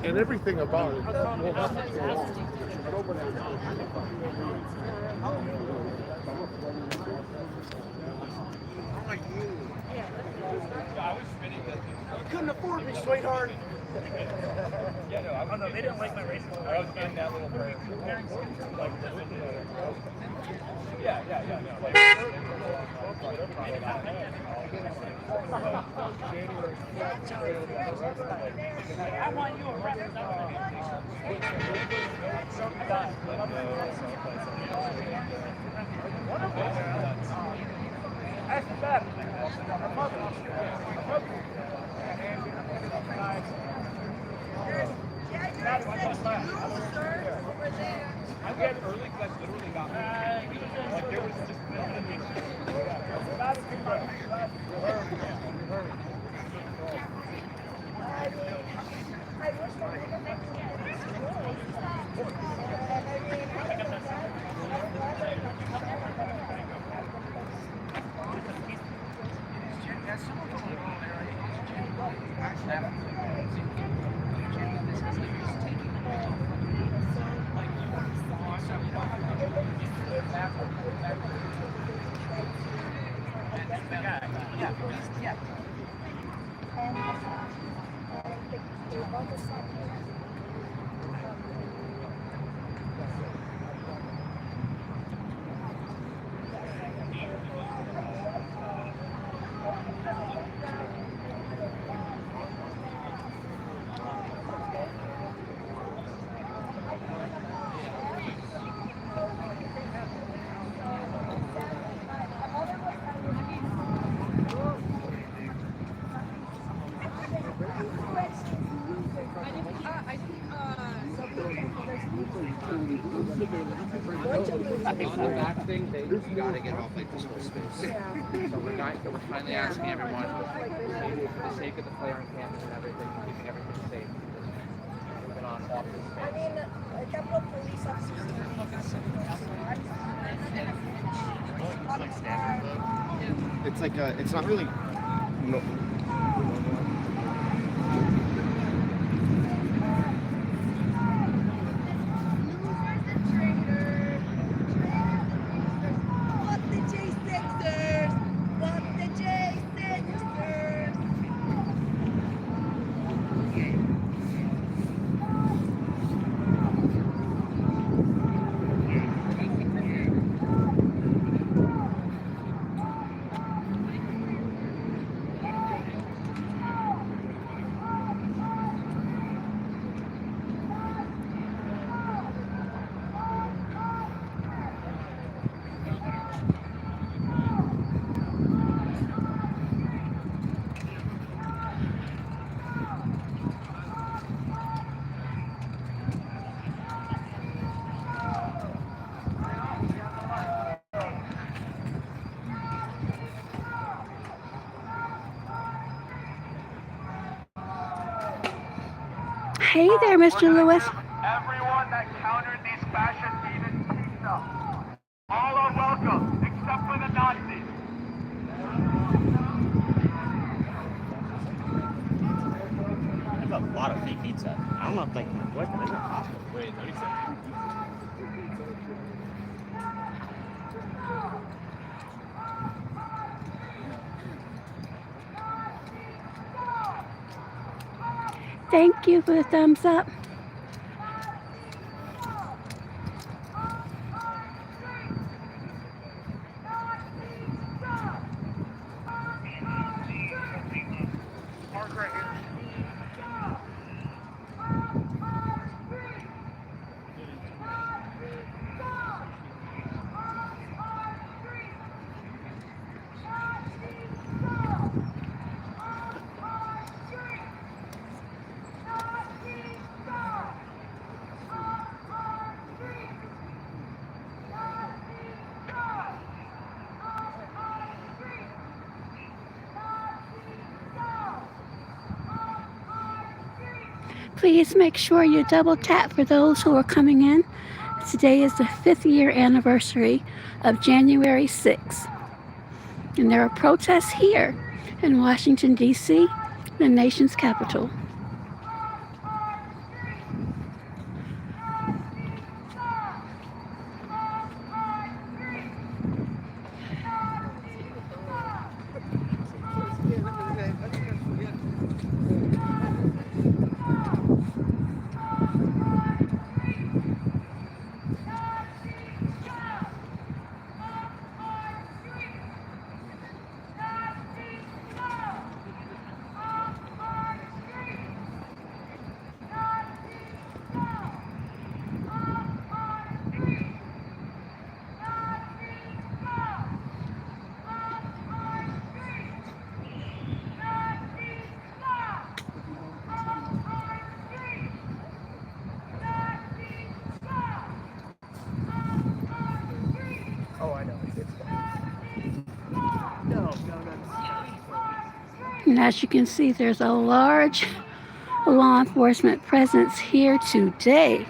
And everything about it. You couldn't afford me, sweetheart. Yeah, no, I don't know. They didn't like my racing. I was getting that little bird. Yeah. I want you a representative. That's the best. I'm getting early because I literally got like there was just On the back thing, you gotta get off like this whole space. So we're finally asking everyone, for the sake of the player on campus and everything, keeping everything safe. We've been on off this space. I mean, a couple of police officers. It's like it's not really. No. Hey there, Mr. Lewis. everyone that countered these fashion demons pizza. All are welcome, except for the Nazis. There's a lot of fake pizza. I don't know if like what is it possible? Wait, what is that? Thank you for the thumbs up. Mark right here. Please make sure you double tap for those who are coming in. Today is the 5th year anniversary of January 6th. And there are protests here in Washington, D.C., the nation's capital. And as you can see, there's a large law enforcement presence here today.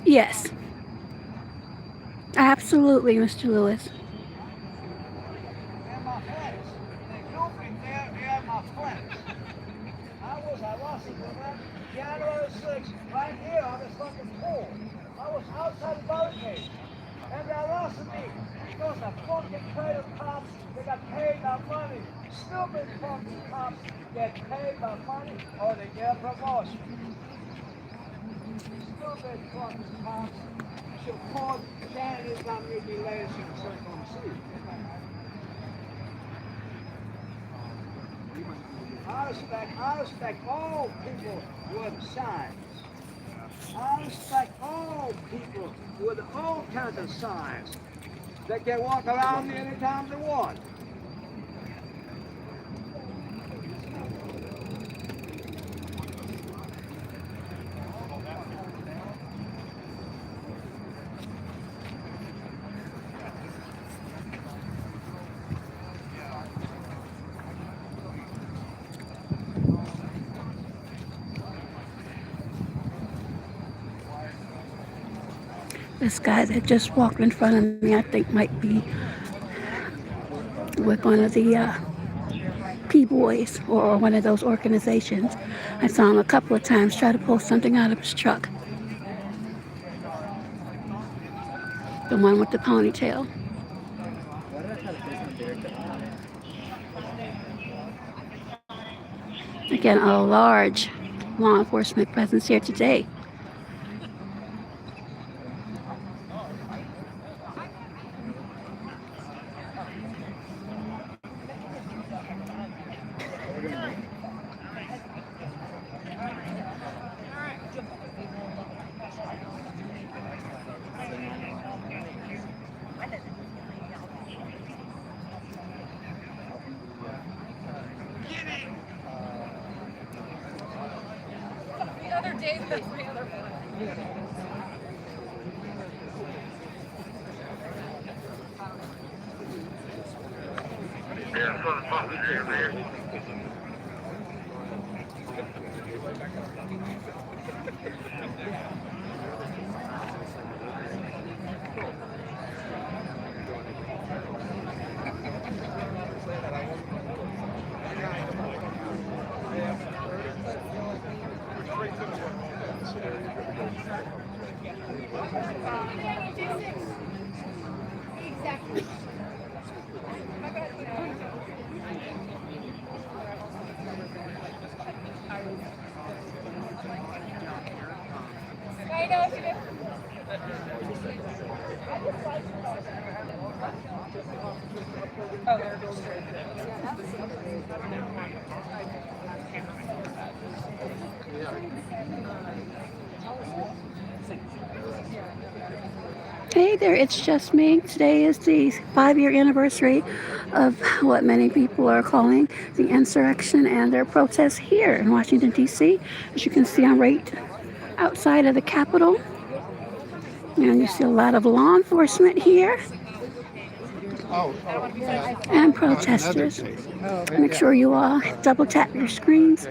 Yes, absolutely, Mr. Lewis. I lost it, January 6th, right here on this fucking pool. I was outside the barricade, and they arrested me because the fucking traitor cops, they got paid their money. Stupid fucking cops get paid their money or they get a promotion. Stupid fucking cops should call candidates on mutilation circumcision. I respect all people with signs. I respect all people with all kinds of signs. They can walk around me anytime they want. This guy that just walked in front of me, I think might be with one of the P-Boys or one of those organizations. I saw him a couple of times try to pull something out of his truck. The one with the ponytail. Again, a large law enforcement presence here today. Exactly. I know what you do. Hey there, it's just me. Today is the 5-year anniversary of what many people are calling the insurrection and their protests here in Washington, D.C. As you can see, I'm right outside of the Capitol, and you see a lot of law enforcement here and protesters. Make sure you all double tap your screens.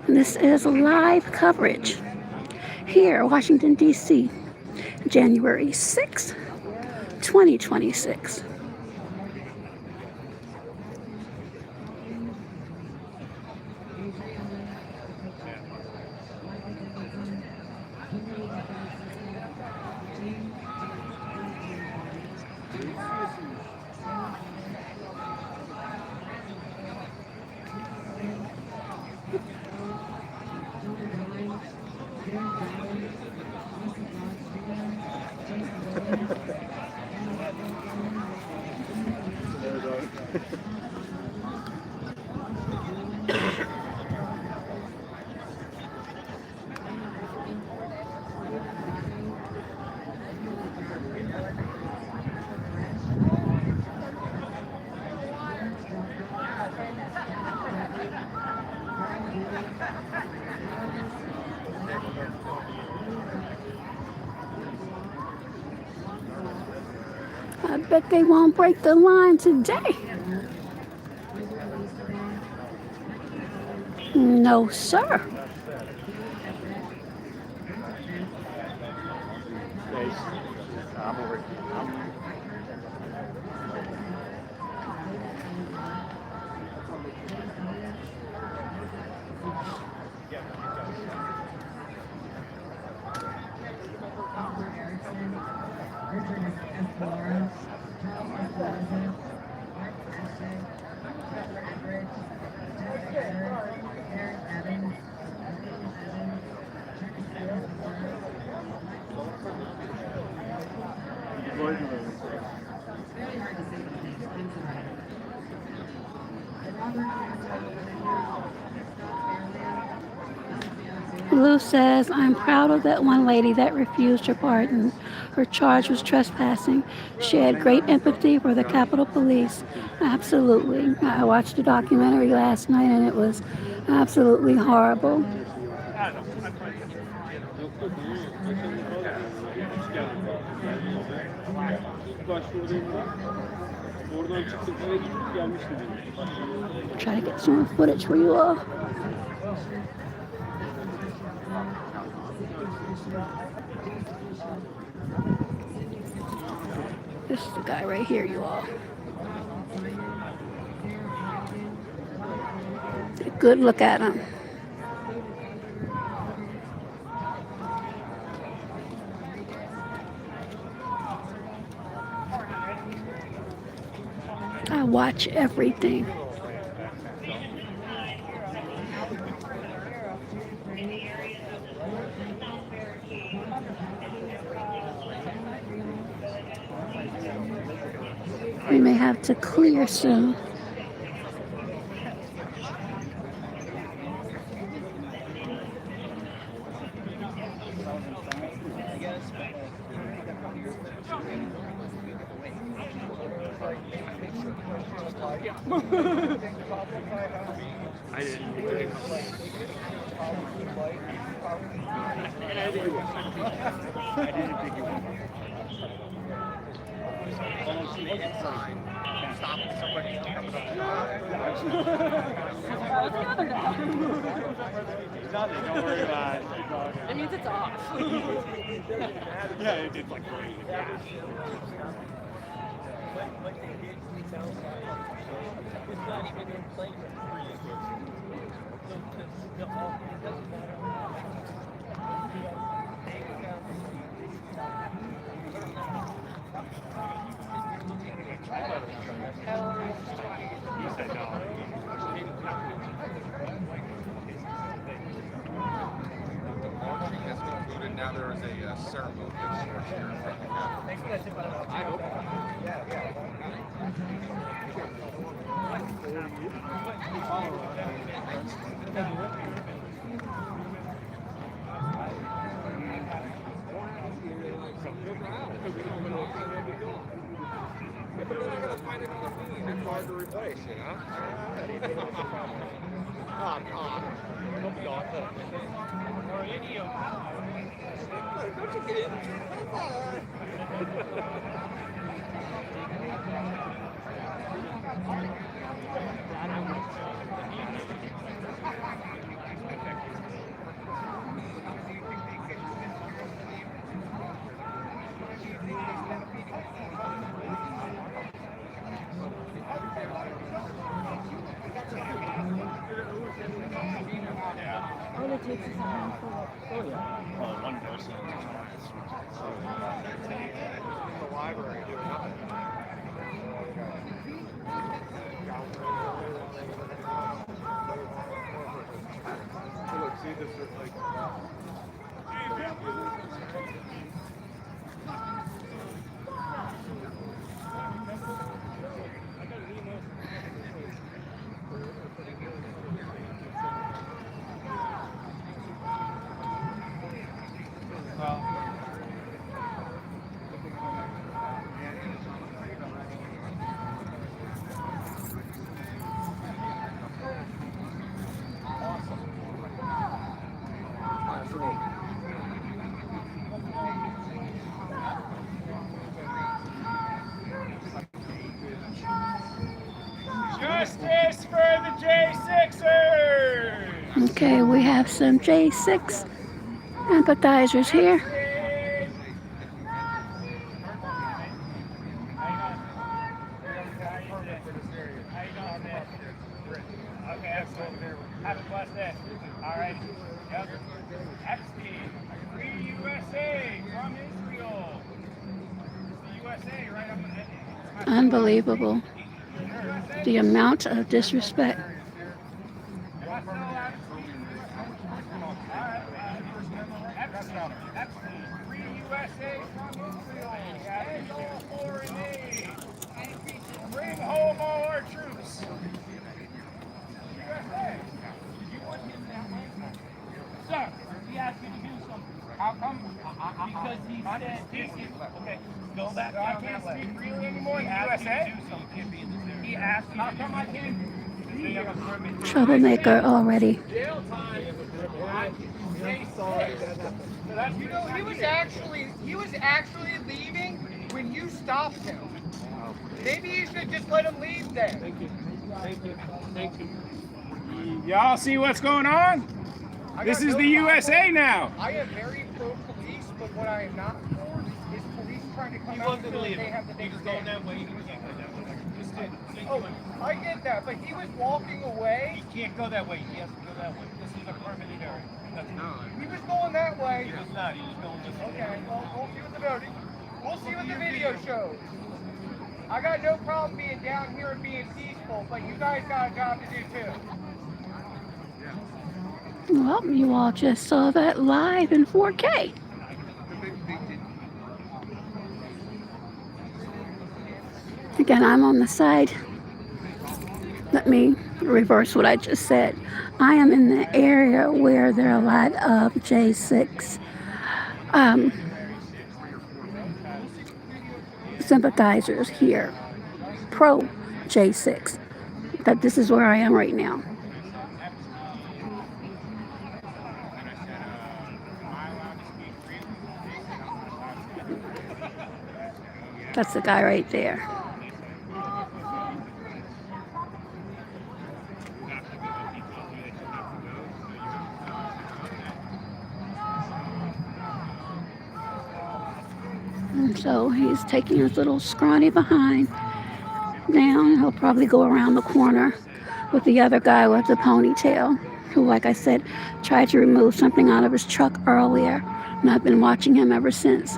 And this is live coverage here, Washington, D.C., January 6th, 2026. I bet they won't break the line today. No, sir. Lou says, I'm proud of that one lady that refused her pardon. Her charge was trespassing. She had great empathy for the Capitol Police. Absolutely. I watched a documentary last night and it was absolutely horrible. Try to get some footage for you all. This is the guy right here, you all. Get a good look at him. I watch everything. We may have to clear soon. I didn't pick you up. Stop somebody coming up. Nothing, don't worry about it. It means it's off. Yeah, it's like great. ceremony next year. I hope. But then I gotta find another bean. That's hard to replace, you know? Oh, God. Don't be awful. Or any of don't you get it? All it takes is a handful of Well, one person. The library doing nothing. Look, see this is like. Justice for the J6ers! Okay, we have some J6 empathizers here. Okay, excellent. Have a blessed day. All right. Yep. Epstein, Free USA from Israel. It's the USA right up in the Unbelievable. The amount of disrespect. Epstein, Free USA from Israel. End all foreign aid. Bring home all our troops. USA. You want him that way? Sir, he asked me to do something. How come? Because he said, okay, go back down. I can't speak freely anymore in the USA? He asked me. How come I can't? Troublemaker already. Jail time. You know, he was actually leaving when you stopped him. Maybe you should just let him leave then. Thank you. Y'all see what's going on? This is the USA now. I am very pro-police, but what I am not for is police trying to come out and say they have the big stand. that way. He can't go that way. Oh, I get that, but he was walking away. He can't go that way. He has to go that way. This is a permitted area. He was going that way. He was not. He was going this way. Okay, well, we'll see what the voting. We'll see what the video shows. I got no problem being down here and being peaceful, but you guys got a job to do too. Well, you all just saw that live in 4K. Again, I'm on the side. Let me reverse what I just said. I am in the area where there are a lot of J6 sympathizers here, pro J6. But this is where I am right now. That's the guy right there. And so he's taking his little scrawny behind down. He'll probably go around the corner with the other guy with the ponytail, who, like I said, tried to remove something out of his truck earlier. And I've been watching him ever since.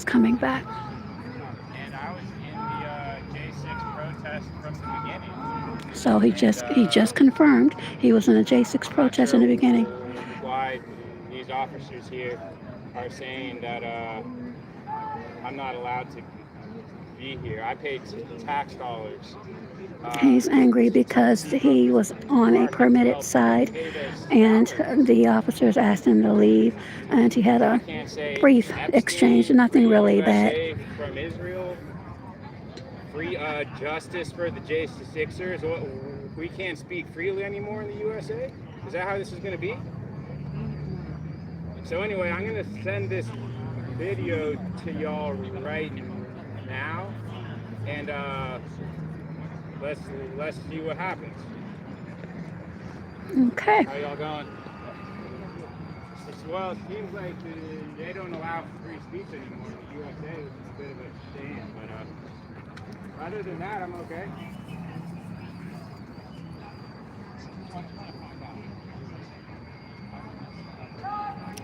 He's coming back. And I was in the J6 protest from the beginning. So he just confirmed he was in a J6 protest in the beginning. Why these officers here are saying that I'm not allowed to be here. I paid tax dollars. He's angry because he was on a permitted side and the officers asked him to leave, and he had a brief exchange, nothing really bad. From Israel, free justice for the J6ers. We can't speak freely anymore in the USA? Is that how this is going to be? So anyway, I'm going to send this video to y'all right now, and let's see what happens. Okay. How y'all going? Well, it seems like they don't allow free speech anymore in the USA, which is a bit of a shame, but other than that, I'm okay.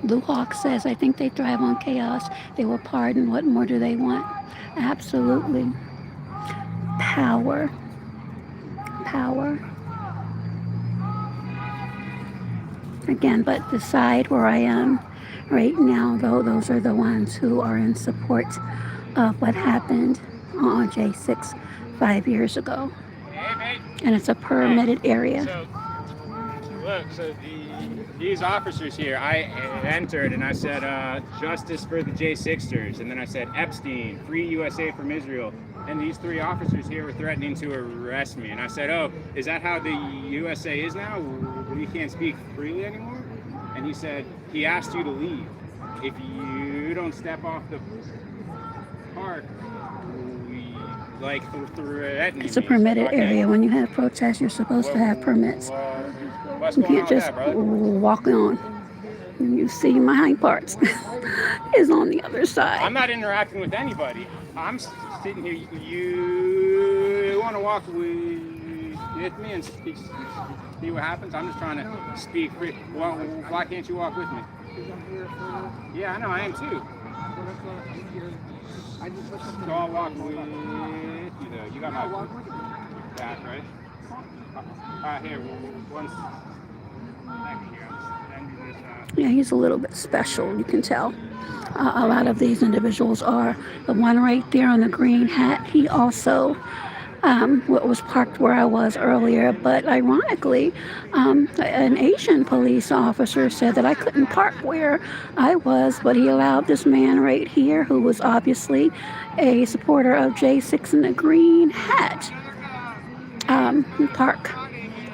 Lou Hawk says, I think they thrive on chaos. They will pardon. What more do they want? Absolutely. Power. Power. Again, but the side where I am right now, though, those are the ones who are in support of what happened on J6 5 years ago. And it's a permitted area. So, look, these officers here, I entered and I said, justice for the J6ers. And then I said, Epstein, free USA from Israel. And these three officers here were threatening to arrest me. And I said, oh, is that how the USA is now? We can't speak freely anymore? And he said, he asked you to leave. If you don't step off the park, we threaten It's a permitted area. When you have protests, you're supposed to have permits. You can't just walk on. You see my hind parts is on the other side. I'm not interacting with anybody. I'm sitting here. You want to walk with me and see what happens? I'm just trying to speak free. Well, why can't you walk with me? Yeah, I know. I am too. So I'll walk with you though. You got my back, right? Here, one second here. Yeah, he's a little bit special, you can tell. A lot of these individuals are. The one right there on the green hat, he also was parked where I was earlier, but ironically, an Asian police officer said that I couldn't park where I was, but he allowed this man right here, who was obviously a supporter of J6 in the green hat, park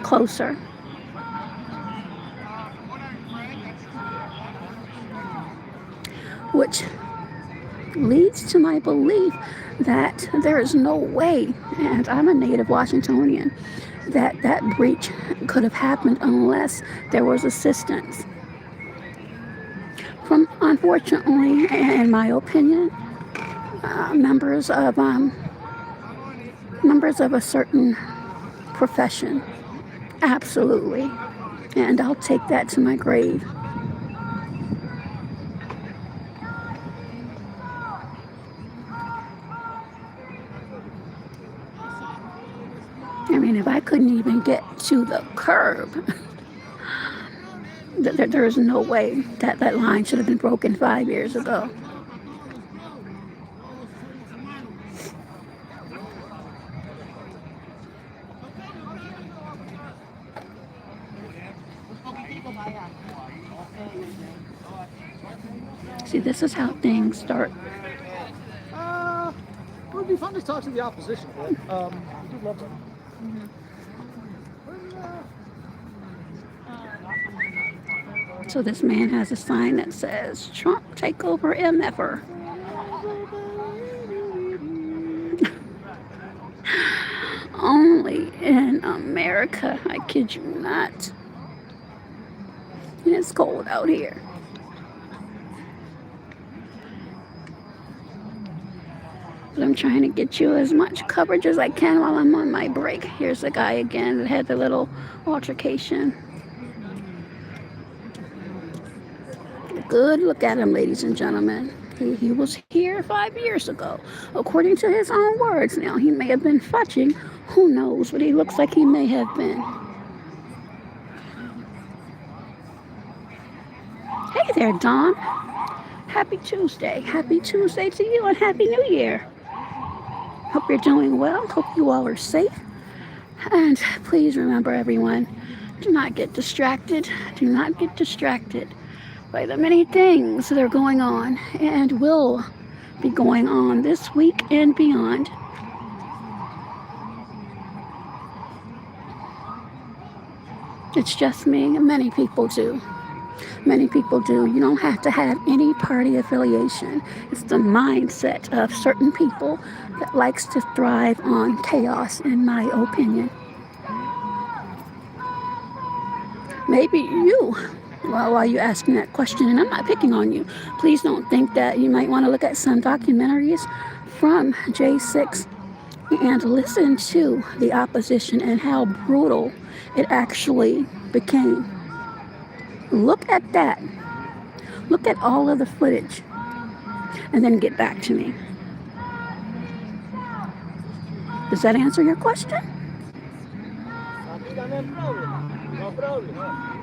closer. Which leads to my belief that there is no way, and I'm a native Washingtonian, that that breach could have happened unless there was assistance from, unfortunately, in my opinion, members of a certain profession. Absolutely. And I'll take that to my grave. I mean, if I couldn't even get to the curb, there is no way that that line should have been broken 5 years ago. See, this is how things start. It would be fun to talk to the opposition, but we do love them. So this man has a sign that says, Trump takeover MFer. Only in America, I kid you not. And it's cold out here. But I'm trying to get you as much coverage as I can while I'm on my break. Here's the guy again that had the little altercation. Good look at him, ladies and gentlemen. He was here 5 years ago, according to his own words. Now, he may have been fudging, who knows, but he looks like he may have been. Hey there, Don. Happy Tuesday. Happy Tuesday to you and Happy New Year. Hope you're doing well. Hope you all are safe. And please remember, everyone, do not get distracted. Do not get distracted by the many things that are going on and will be going on this week and beyond. It's just me, and many people do. Many people do. You don't have to have any party affiliation. It's the mindset of certain people that likes to thrive on chaos, in my opinion. Maybe you, well, while you asking that question, and I'm not picking on you, please don't think that you might want to look at some documentaries from J6 and listen to the opposition and how brutal it actually became. Look at that. Look at all of the footage and then get back to me. Does that answer your question? No problem.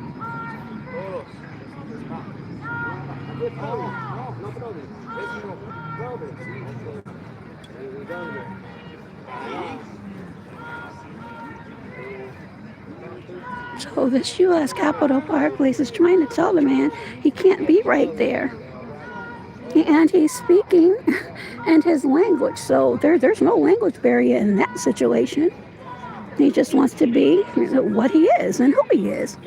So this U.S. Capitol Park place is trying to tell the man he can't be right there. And he's speaking in his language. So there's no language barrier in that situation. He just wants to be what he is and who he is.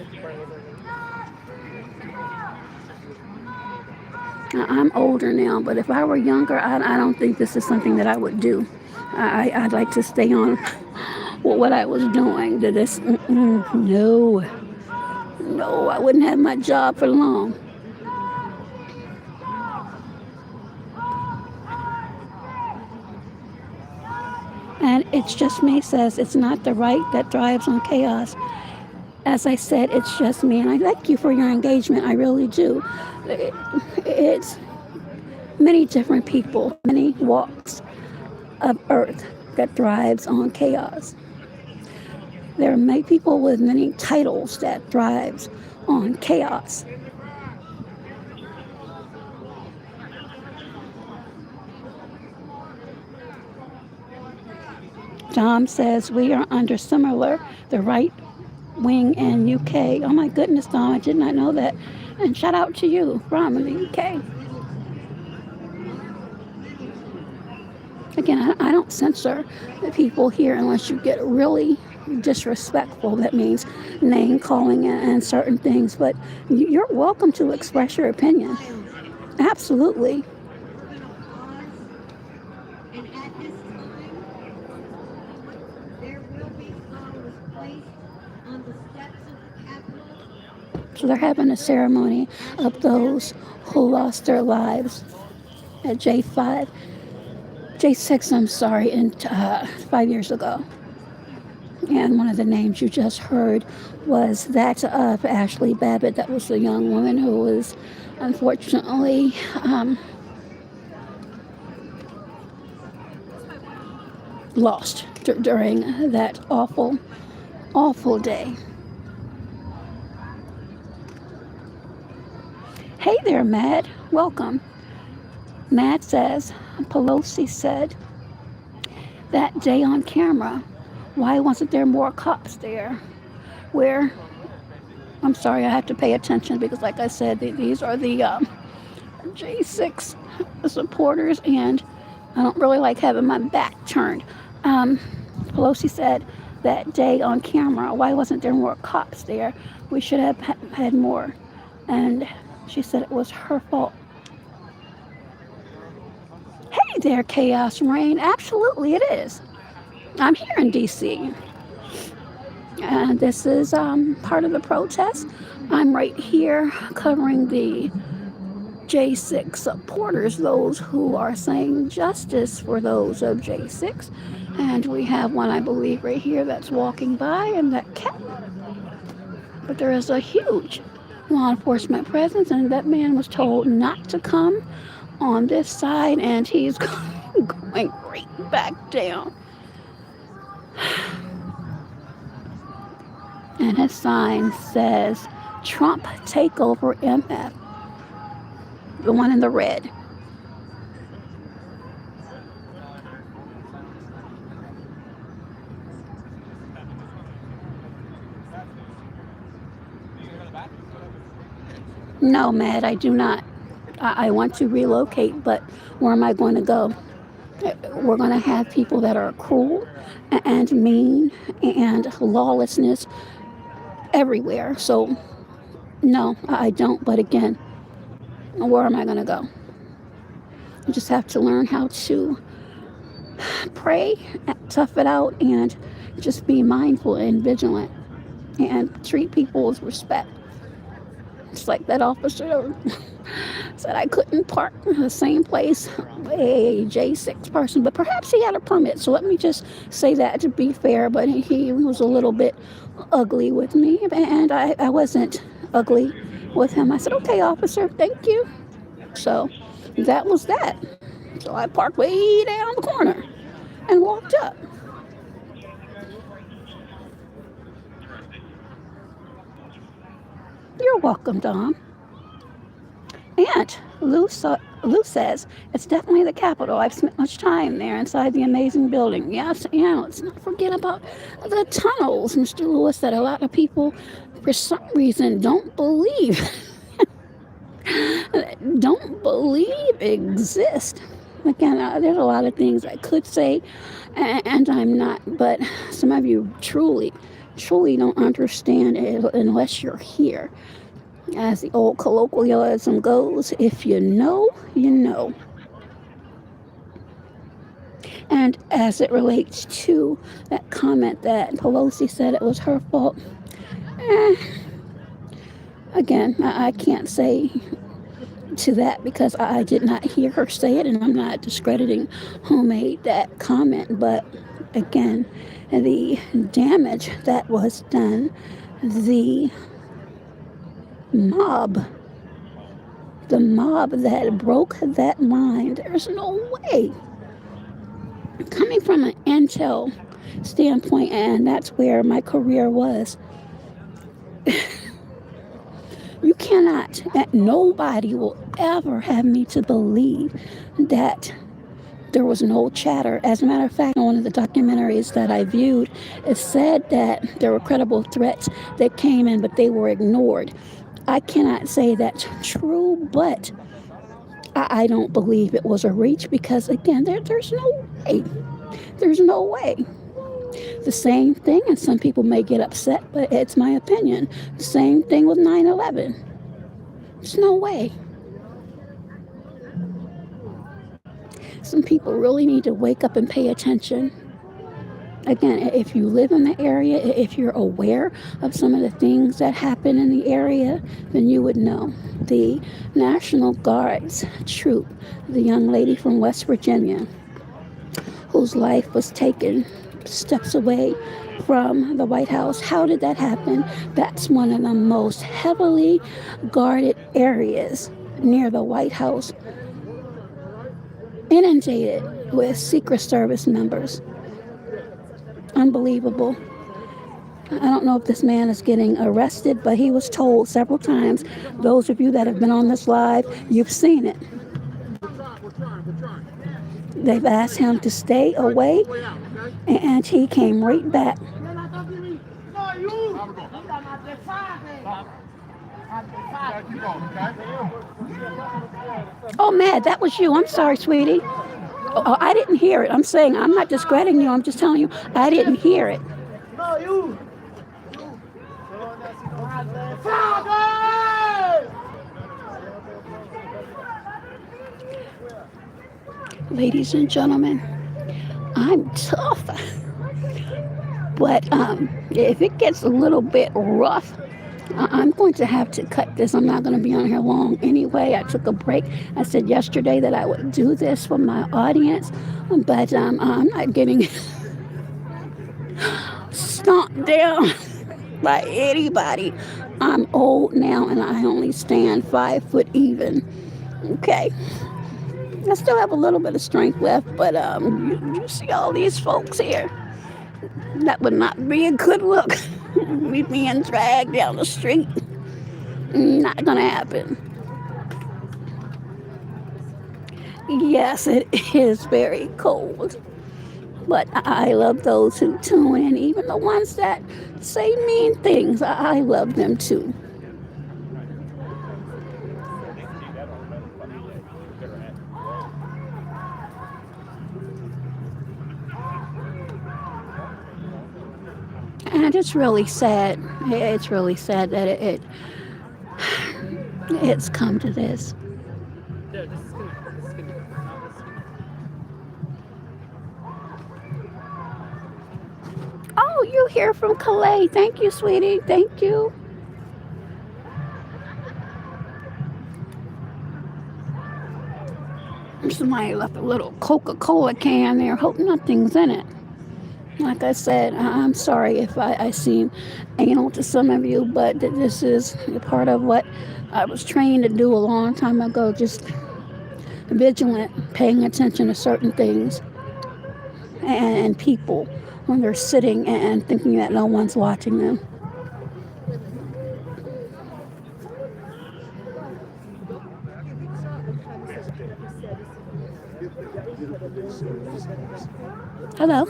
I'm older now, but if I were younger, I don't think this is something that I would do. I'd like to stay on what I was doing. No, I wouldn't have my job for long. And It's Just Me says it's not the right that thrives on chaos. As I said, it's just me, and I thank you for your engagement. I really do. It's many different people, many walks of earth that thrives on chaos. There are many people with many titles that thrives on chaos. Tom says we are under similar, the right wing in UK. Oh my goodness, Tom, I did not know that. And shout out to you from the UK. Again, I don't censor the people here unless you get really disrespectful. That means name calling and certain things. But you're welcome to express your opinion. Absolutely. And at this time, there will be flowers placed on the steps of the Capitol. So they're having a ceremony of those who lost their lives at J6, I'm sorry, 5 years ago. And one of the names you just heard was that of Ashley Babbitt. That was the young woman who was unfortunately lost during that awful day. Hey there, Mad. Welcome. Mad says, Pelosi said that day on camera, why wasn't there more cops there? Where, I'm sorry, I have to pay attention because like I said, these are the J6 supporters and I don't really like having my back turned. Pelosi said that day on camera, why wasn't there more cops there? We should have had more. And she said it was her fault. Hey there, Chaos Rain. Absolutely it is. I'm here in D.C. And this is part of the protest. I'm right here covering the J6 supporters, those who are saying justice for those of J6. And we have one, I believe, right here that's walking by in that cap. But there is a huge law enforcement presence, and that man was told not to come on this side, and he's going right back down. And his sign says, Trump takeover MF. The one in the red. No, Matt, I do not. I want to relocate, but where am I going to go? We're going to have people that are cruel and mean and lawlessness everywhere. So, no, I don't. But again, where am I going to go? You just have to learn how to pray, tough it out, and just be mindful and vigilant and treat people with respect. It's like that officer said I couldn't park in the same place a J6 person, but perhaps he had a permit. So let me just say that to be fair, but he was a little bit ugly with me, and I wasn't ugly with him. I said, okay, officer, thank you. So that was that. So I parked way down the corner and walked up. You're welcome, Dom. And Lou says, it's definitely the Capitol. I've spent much time there inside the amazing building. Yes, yeah, let's not forget about the tunnels, Mr. Lewis, that a lot of people, for some reason, don't believe exist. Again, there's a lot of things I could say, and I'm not, but some of you truly don't understand it unless you're here. As the old colloquialism goes, if you know, you know. And as it relates to that comment that Pelosi said it was her fault, again, I can't say to that because I did not hear her say it, and I'm not discrediting who made that comment. But again, the damage that was done, the mob that broke that line, there's no way. Coming from an intel standpoint, and that's where my career was, you cannot, nobody will ever have me to believe that there was no chatter. As a matter of fact, one of the documentaries that I viewed, it said that there were credible threats that came in, but they were ignored. I cannot say that's true, but I don't believe it was a reach because, again, there's no way. There's no way. The same thing, and some people may get upset, but it's my opinion. The same thing with 9/11. There's no way. Some people really need to wake up and pay attention. Again, if you live in the area, if you're aware of some of the things that happen in the area, then you would know. The National Guard's troop, the young lady from West Virginia, whose life was taken steps away from the White House. How did that happen? That's one of the most heavily guarded areas near the White House, inundated with Secret Service members. Unbelievable. I don't know if this man is getting arrested, but he was told several times. Those of you that have been on this live, you've seen it. They've asked him to stay away, and he came right back. Oh, Matt, that was you. I'm sorry, sweetie. Oh, I didn't hear it. I'm saying I'm not discrediting you. I'm just telling you I didn't hear it. No, you. Ladies and gentlemen, I'm tough. But if it gets a little bit rough, I'm going to have to cut this. I'm not going to be on here long anyway. I took a break. I said yesterday that I would do this for my audience, but I'm not getting stomped down by anybody. I'm old now, and I only stand 5 foot even. Okay. I still have a little bit of strength left, but you see all these folks here. That would not be a good look. Me being dragged down the street. Not gonna happen. Yes, it is very cold. But I love those who tune in, even the ones that say mean things. I love them too. And it's really sad. It's really sad that it's come to this. Oh, you hear from Calais. Thank you, sweetie. Thank you. Somebody left a little Coca-Cola can there. Hope nothing's in it. Like I said, I'm sorry if I seem anal to some of you, but this is a part of what I was trained to do a long time ago. Just vigilant, paying attention to certain things and people when they're sitting and thinking that no one's watching them. Hello.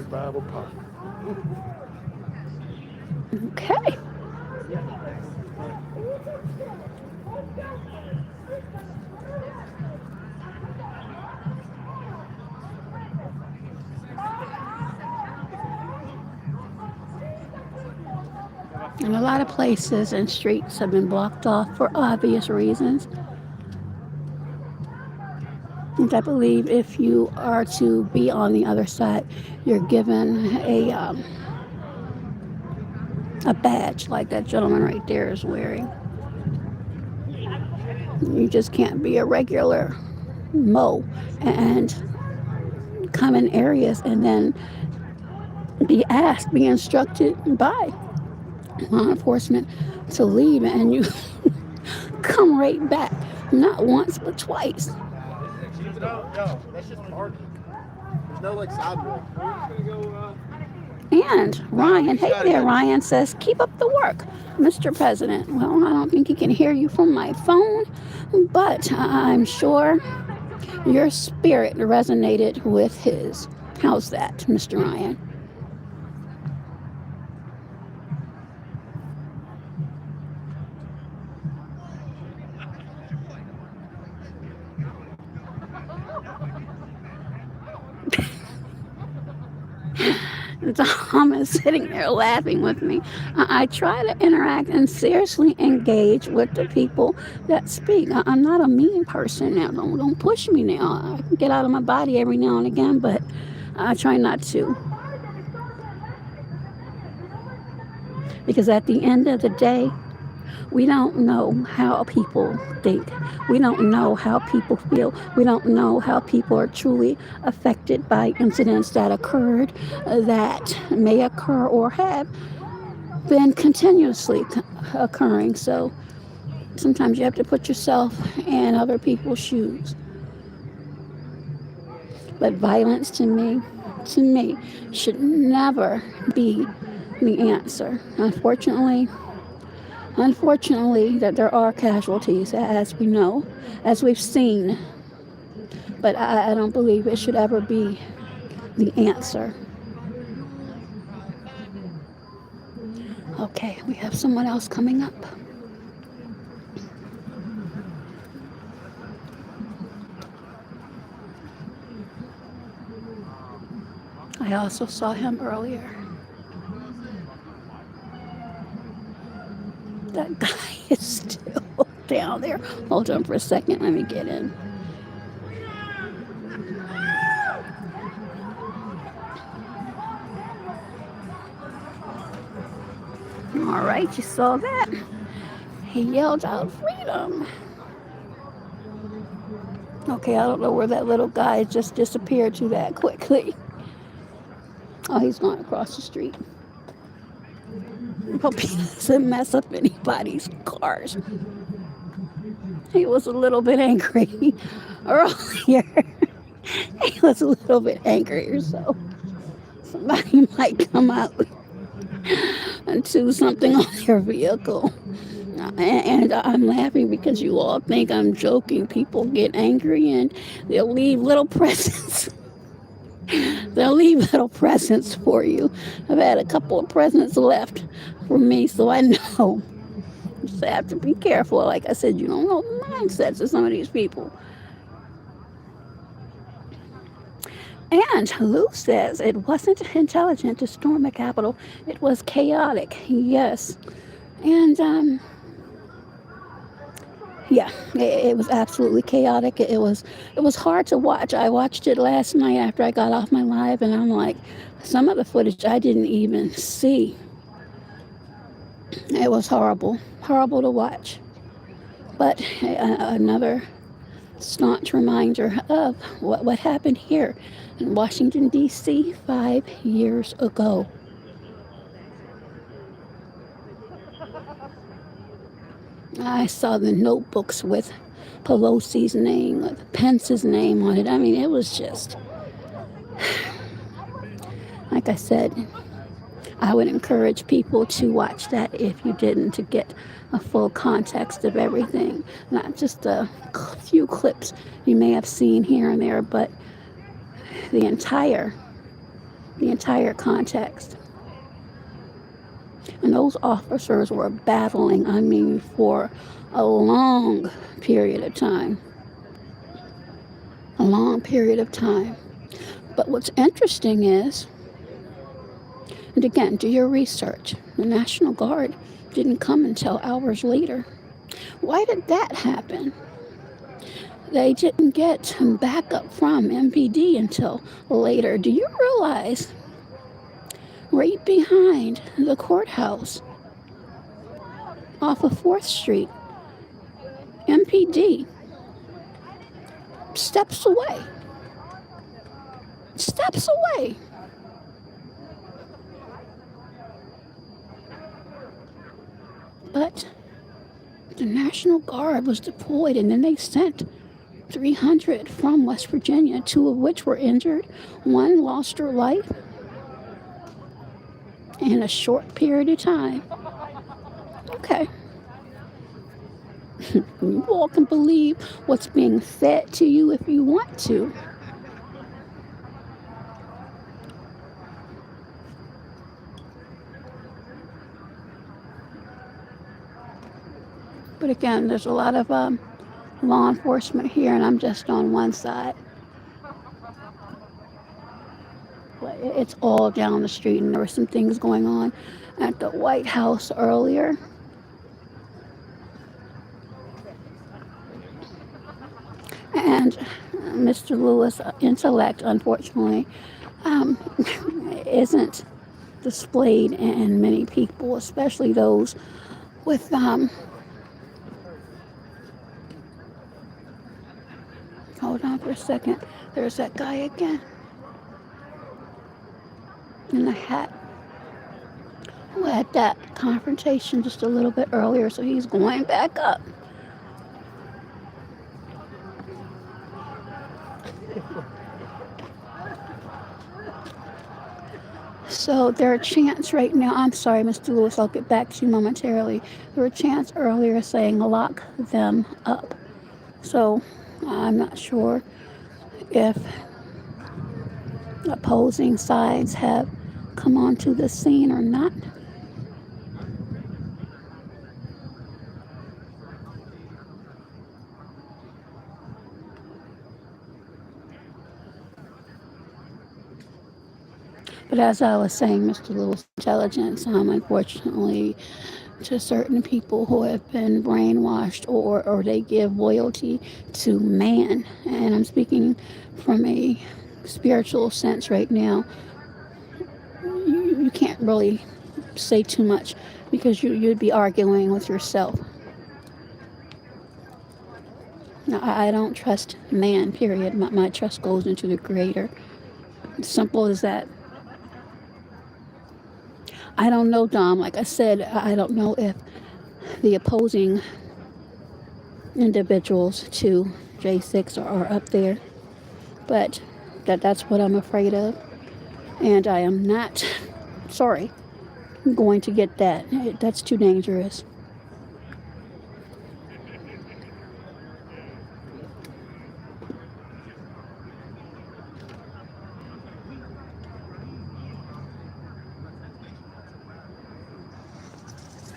Okay. And a lot of places and streets have been blocked off for obvious reasons. And I believe if you are to be on the other side, you're given a badge like that gentleman right there is wearing. You just can't be a regular Mo and come in areas and then be instructed by law enforcement to leave, and you come right back, not once but twice. No, that's just parking. There's no like sidewalk. And Ryan, hey there, Ryan says, keep up the work, Mr. President. Well, I don't think he can hear you from my phone, but I'm sure your spirit resonated with his. How's that, Mr. Ryan? Tom is sitting there laughing with me. I try to interact and seriously engage with the people that speak. I'm not a mean person now. Don't push me now. I can get out of my body every now and again, but I try not to. Because at the end of the day, we don't know how people think. We don't know how people feel. We don't know how people are truly affected by incidents that occurred, that may occur or have been continuously occurring. So sometimes you have to put yourself in other people's shoes. But violence to me, should never be the answer. Unfortunately, that there are casualties, as we know, as we've seen, but I don't believe it should ever be the answer. Okay, we have someone else coming up. I also saw him earlier. That guy is still down there. Hold on for a second. Let me get in. All right, you saw that? He yelled out freedom. Okay, I don't know where that little guy just disappeared to that quickly. Oh, he's going across the street. Hope he doesn't mess up anybody's cars. He was a little bit angry earlier. He was a little bit angry, so somebody might come out and do something on their vehicle. And I'm laughing because you all think I'm joking. People get angry and they'll leave little presents. They'll leave little presents for you. I've had a couple of presents left for me, so I know. Just have to be careful. Like I said, you don't know the mindsets of some of these people. And Lou says it wasn't intelligent to storm the Capitol. It was chaotic. Yes. And yeah, it was absolutely chaotic. It was hard to watch. I watched it last night after I got off my live, and I'm like, some of the footage I didn't even see. It was horrible to watch. But another staunch reminder of what happened here in Washington, D.C. 5 years ago. I saw the notebooks with Pelosi's name, with Pence's name on it. I mean, it was just, like I said, I would encourage people to watch that if you didn't, to get a full context of everything, not just a few clips you may have seen here and there, but the entire context. And those officers were battling, I mean, for a long period of time. A long period of time. But what's interesting is, and again, do your research. The National Guard didn't come until hours later. Why did that happen? They didn't get backup from MPD until later. Do you realize right behind the courthouse off of 4th Street, MPD steps away. Steps away. But the National Guard was deployed, and then they sent 300 from West Virginia, 2 of which were injured. 1 lost her life in a short period of time. Okay. You all can believe what's being fed to you if you want to. But again, there's a lot of law enforcement here, and I'm just on one side. But it's all down the street, and there were some things going on at the White House earlier. And Mr. Lewis' intellect, unfortunately, isn't displayed in many people, especially those with hold on for a second. There's that guy again in the hat who had that confrontation just a little bit earlier, so he's going back up. So there are chants right now. I'm sorry, Mr. Lewis, I'll get back to you momentarily. There were chants earlier saying lock them up. So I'm not sure if opposing sides have come onto the scene or not. But as I was saying, Mr. Lewis' intelligence, unfortunately, to certain people who have been brainwashed or they give loyalty to man, and I'm speaking from a spiritual sense right now, you can't really say too much because you'd be arguing with yourself. Now, I don't trust man, period. My trust goes into the Creator. Simple as that. I don't know, Dom. Like I said, I don't know if the opposing individuals to J6 are up there. but that's what I'm afraid of. And I am not, sorry, going to get that. That's too dangerous.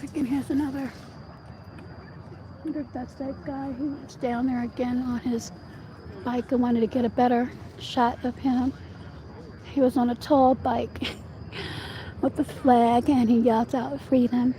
Again, here's another. I wonder if that's that guy who's down there again on his bike. I wanted to get a better shot of him. He was on a tall bike with the flag and he yells out freedom.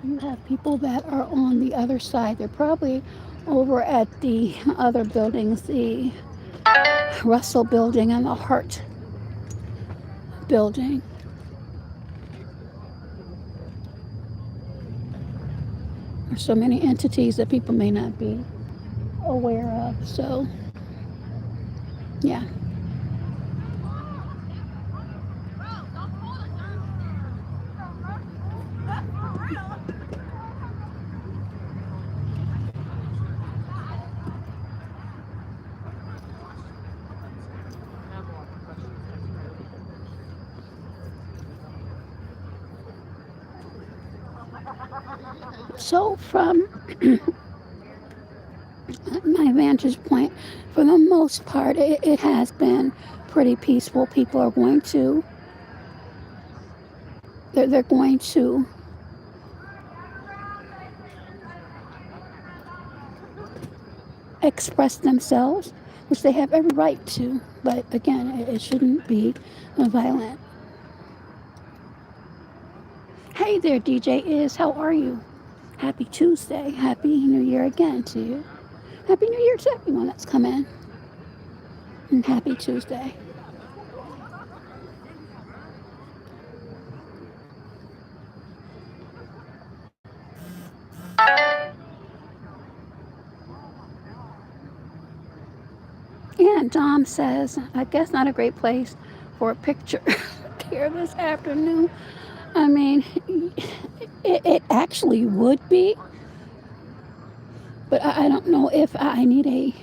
You have people that are on the other side. They're probably over at the other buildings, the Russell building and the Hart building. There's so many entities that people may not be aware of. So, yeah. So from my vantage point, for the most part, it has been pretty peaceful. People are going to, they're going to express themselves, which they have every right to. But again, it shouldn't be violent. Hey there, DJ Is. How are you? Happy Tuesday. Happy New Year again to you. Happy New Year to everyone that's come in. And happy Tuesday. And Dom says, I guess not a great place for a picture here this afternoon. I mean, it actually would be, but I don't know if I need a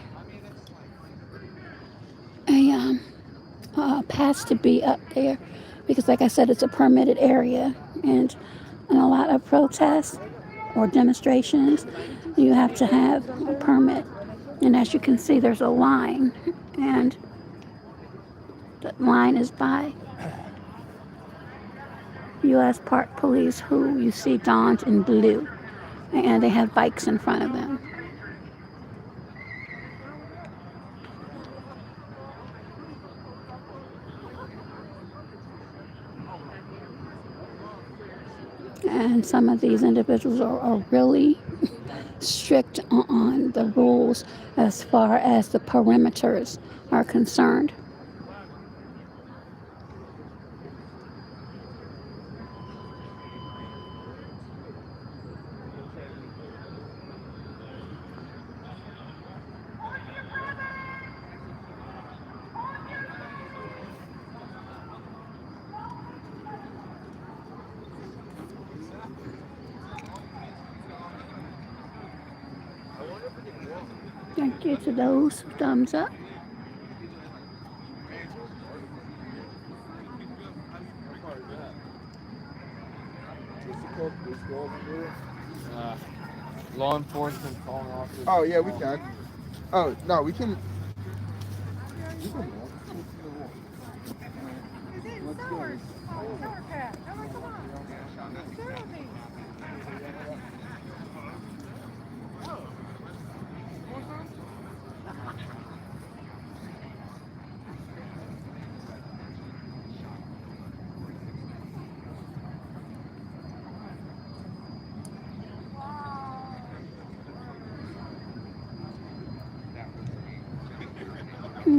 pass to be up there because, like I said, it's a permitted area, and in a lot of protests or demonstrations, you have to have a permit. And as you can see, there's a line, and the line is by U.S. Park Police, who you see donned in blue, and they have bikes in front of them. And some of these individuals are really strict on the rules as far as the perimeters are concerned. Thank you to those thumbs up. Law enforcement calling off. Oh yeah, we can. Oh no, we can.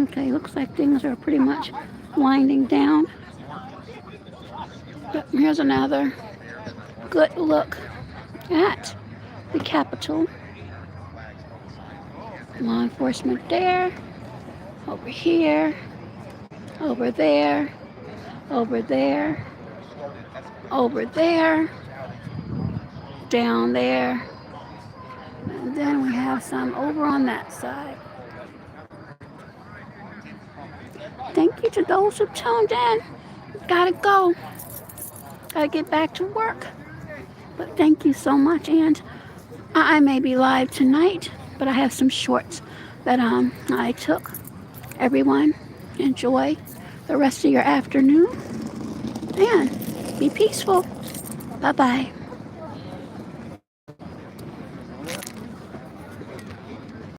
Okay, looks like things are pretty much winding down. But here's another good look at the Capitol. Law enforcement there, over here, over there, over there, over there, down there, and then we have some over on that side. Thank you to those who tuned in. Gotta go. Gotta get back to work. But thank you so much. And I may be live tonight, but I have some shorts that I took. Everyone, enjoy the rest of your afternoon and be peaceful. Bye bye.